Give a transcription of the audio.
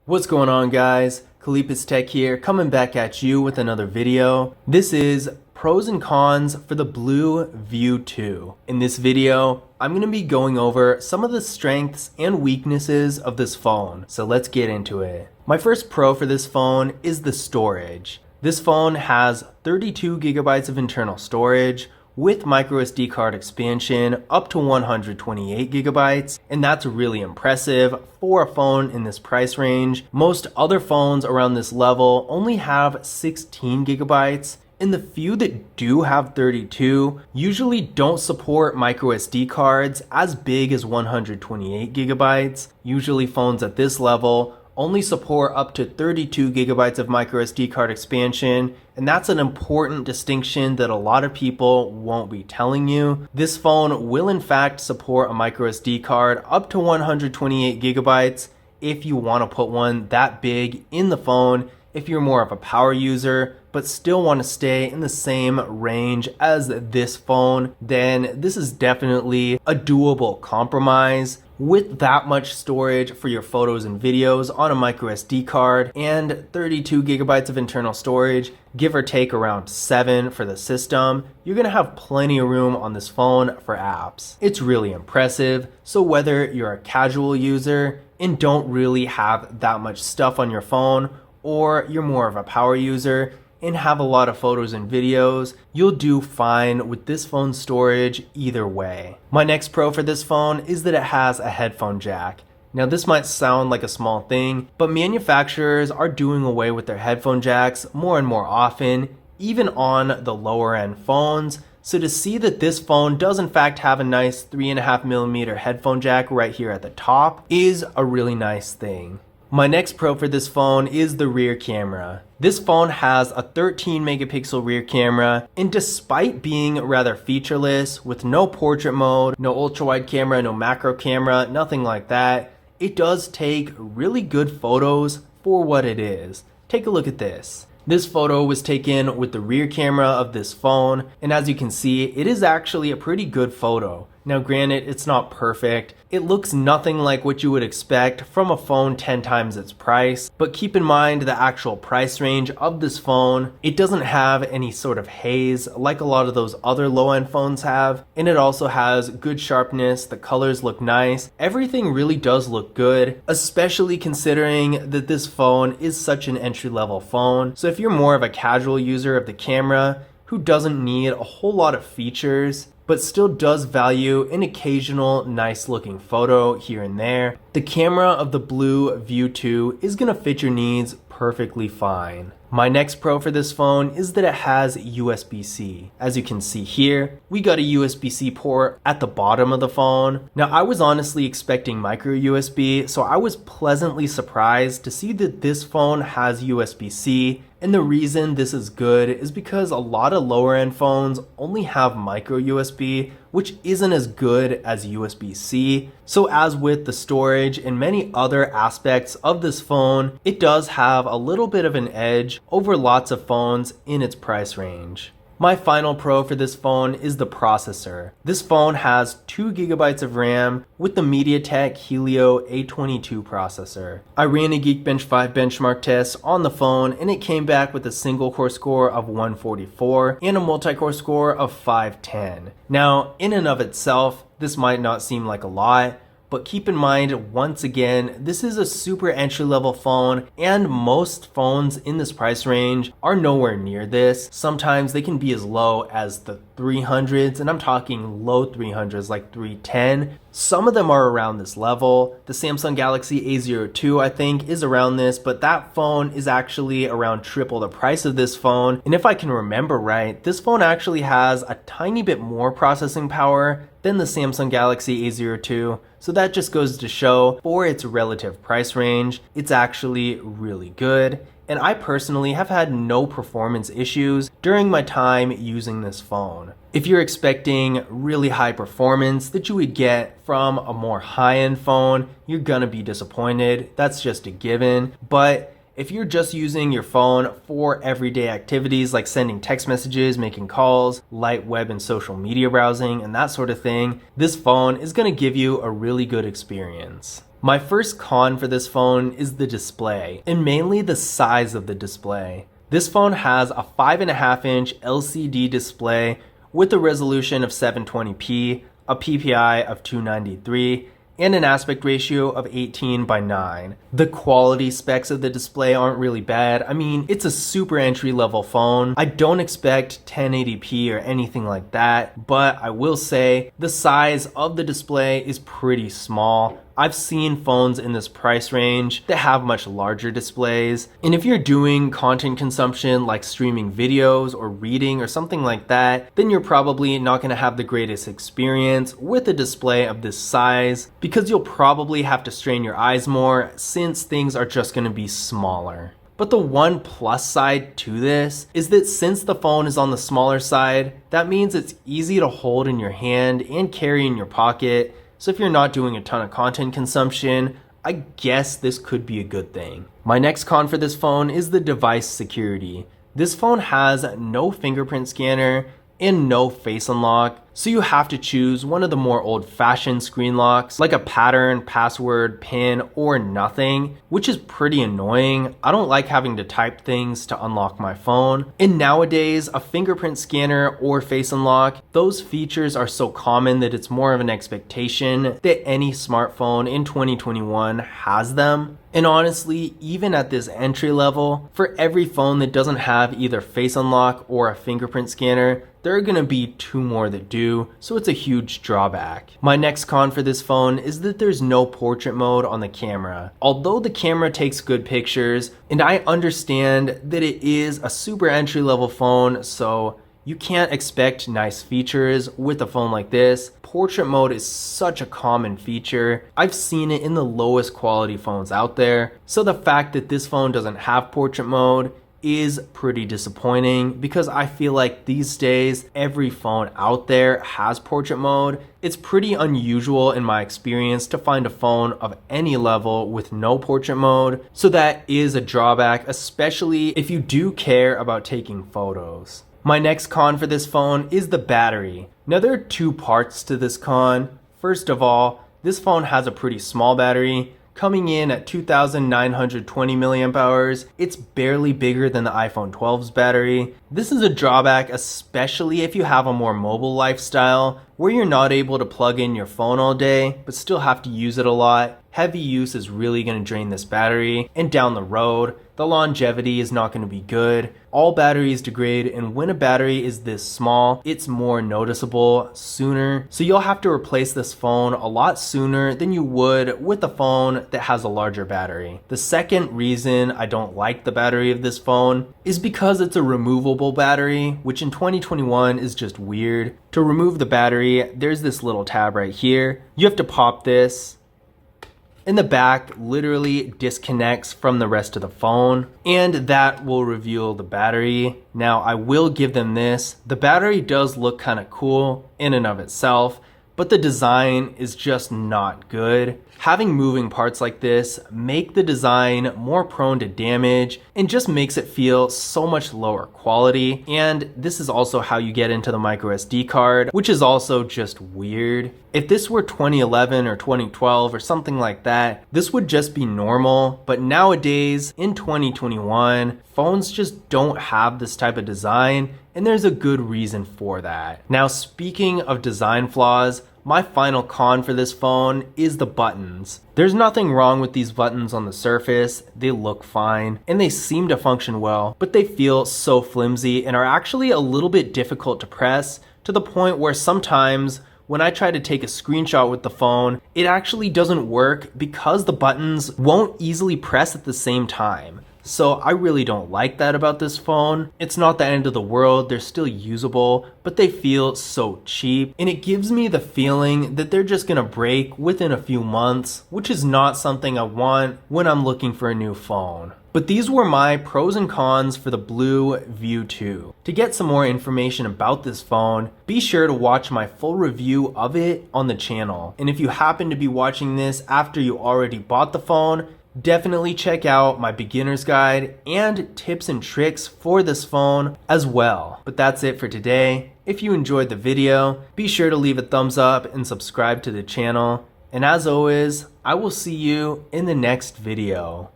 What's going on, guys? Kalipis Tech here, coming back at you with another video. This is pros and cons for the BLU View 2. In this video, I'm going to be going over some of the strengths and weaknesses of this phone, so let's get into it. My first pro for this phone is the storage. This phone has 32 gigabytes of internal storage, with microSD card expansion up to 128 gigabytes, and that's really impressive for a phone in this price range. Most other phones around this level only have 16 gigabytes, and the few that do have 32 usually don't support microSD cards as big as 128 gigabytes. Usually phones at this level only support up to 32 gigabytes of microSD card expansion, and that's an important distinction that a lot of people won't be telling you. This phone will in fact support a microSD card up to 128 gigabytes if you want to put one that big in the phone, if you're more of a power user but still want to stay in the same range as this phone, then this is definitely a doable compromise. With that much storage for your photos and videos on a microSD card and 32 gigabytes of internal storage, give or take around 7 for the system, you're going to have plenty of room on this phone for apps. It's really impressive, so whether you're a casual user and don't really have that much stuff on your phone, or you're more of a power user and have a lot of photos and videos, you'll do fine with this phone's storage either way. My next pro for this phone is that it has a headphone jack. Now this might sound like a small thing, but manufacturers are doing away with their headphone jacks more and more often, even on the lower end phones. So to see that this phone does in fact have a nice 3.5mm headphone jack right here at the top is a really nice thing. My next pro for this phone is the rear camera. This phone has a 13 megapixel rear camera, and despite being rather featureless with no portrait mode, no ultra wide camera, no macro camera, nothing like that, it does take really good photos for what it is. Take a look at this. This photo was taken with the rear camera of this phone, and as you can see, it is actually a pretty good photo. Now granted, it's not perfect. It looks nothing like what you would expect from a phone 10 times its price, but keep in mind the actual price range of this phone. It doesn't have any sort of haze like a lot of those other low-end phones have, and it also has good sharpness, the colors look nice, everything really does look good, especially considering that this phone is such an entry-level phone. So if you're more of a casual user of the camera who doesn't need a whole lot of features, but still does value an occasional nice looking photo here and there, the camera of the BLU View 2 is going to fit your needs perfectly fine. My next pro for this phone is that it has USB-C. As you can see here, we got a USB-C port at the bottom of the phone. Now I was honestly expecting micro USB, so I was pleasantly surprised to see that this phone has USB-C. And the reason this is good is because a lot of lower end phones only have micro USB, which isn't as good as USB-C. So as with the storage and many other aspects of this phone, it does have a little bit of an edge over lots of phones in its price range. My final pro for this phone is the processor. This phone has 2 gigabytes of RAM with the MediaTek Helio A22 processor. I ran a Geekbench 5 benchmark test on the phone, and it came back with a single core score of 144 and a multi-core score of 510. Now, in and of itself, this might not seem like a lot, but keep in mind, once again, this is a super entry-level phone, and most phones in this price range are nowhere near this. Sometimes they can be as low as the 300s, and I'm talking low 300s, like 310. Some of them are around this level. The Samsung Galaxy A02, I think, is around this, but that phone is actually around triple the price of this phone. And if I can remember right, this phone actually has a tiny bit more processing power than the Samsung Galaxy A02. So that just goes to show, for its relative price range, it's actually really good. And I personally have had no performance issues during my time using this phone. If you're expecting really high performance that you would get from a more high-end phone, you're gonna be disappointed. That's just a given. But if you're just using your phone for everyday activities like sending text messages, making calls, light web and social media browsing, and that sort of thing, this phone is going to give you a really good experience. My first con for this phone is the display, and mainly the size of the display. This phone has a 5.5-inch LCD display with a resolution of 720p, a PPI of 293, and an aspect ratio of 18:9. The quality specs of the display aren't really bad. I mean, it's a super entry level phone. I don't expect 1080p or anything like that, but I will say the size of the display is pretty small. I've seen phones in this price range that have much larger displays. And if you're doing content consumption like streaming videos or reading or something like that, then you're probably not going to have the greatest experience with a display of this size because you'll probably have to strain your eyes more since things are just going to be smaller. But the one plus side to this is that since the phone is on the smaller side, that means it's easy to hold in your hand and carry in your pocket. So if you're not doing a ton of content consumption, I guess this could be a good thing. My next con for this phone is the device security. This phone has no fingerprint scanner and no face unlock, so you have to choose one of the more old-fashioned screen locks, like a pattern, password, PIN, or nothing, which is pretty annoying. I don't like having to type things to unlock my phone. And nowadays, a fingerprint scanner or face unlock, those features are so common that it's more of an expectation that any smartphone in 2021 has them. And honestly, even at this entry level, for every phone that doesn't have either face unlock or a fingerprint scanner, there are going to be 2 more that do, so it's a huge drawback. My next con for this phone is that there's no portrait mode on the camera. Although the camera takes good pictures, and I understand that it is a super entry level phone, so you can't expect nice features with a phone like this. Portrait mode is such a common feature. I've seen it in the lowest quality phones out there, so the fact that this phone doesn't have portrait mode is pretty disappointing because I feel like these days every phone out there has portrait mode. It's pretty unusual in my experience to find a phone of any level with no portrait mode, so that is a drawback, especially if you do care about taking photos. My next con for this phone is the battery. Now there are 2 parts to this con. First of all, this phone has a pretty small battery, coming in at 2,920 milliamp hours. It's barely bigger than the iPhone 12's battery. This is a drawback, especially if you have a more mobile lifestyle where you're not able to plug in your phone all day, but still have to use it a lot. Heavy use is really going to drain this battery, and down the road, the longevity is not going to be good. All batteries degrade, and when a battery is this small, it's more noticeable sooner. So you'll have to replace this phone a lot sooner than you would with a phone that has a larger battery. The second reason I don't like the battery of this phone is because it's a removable battery, which in 2021 is just weird. To remove the battery, there's this little tab right here. You have to pop this, and the back literally disconnects from the rest of the phone, and that will reveal the battery. Now I will give them this. The battery does look kind of cool in and of itself, but the design is just not good. Having moving parts like this make the design more prone to damage and just makes it feel so much lower quality. And this is also how you get into the micro SD card, which is also just weird. If this were 2011 or 2012 or something like that, this would just be normal. But nowadays, in 2021, phones just don't have this type of design, and there's a good reason for that. Now, speaking of design flaws, my final con for this phone is the buttons. There's nothing wrong with these buttons on the surface. They look fine and they seem to function well, but they feel so flimsy and are actually a little bit difficult to press, to the point where sometimes when I try to take a screenshot with the phone, it actually doesn't work because the buttons won't easily press at the same time. So I really don't like that about this phone. It's not the end of the world, they're still usable, but they feel so cheap. And it gives me the feeling that they're just gonna break within a few months, which is not something I want when I'm looking for a new phone. But these were my pros and cons for the BLU View 2. To get some more information about this phone, be sure to watch my full review of it on the channel. And if you happen to be watching this after you already bought the phone, definitely check out my beginner's guide and tips and tricks for this phone as well. But that's it for today. If you enjoyed the video, be sure to leave a thumbs up and subscribe to the channel. And as always, I will see you in the next video.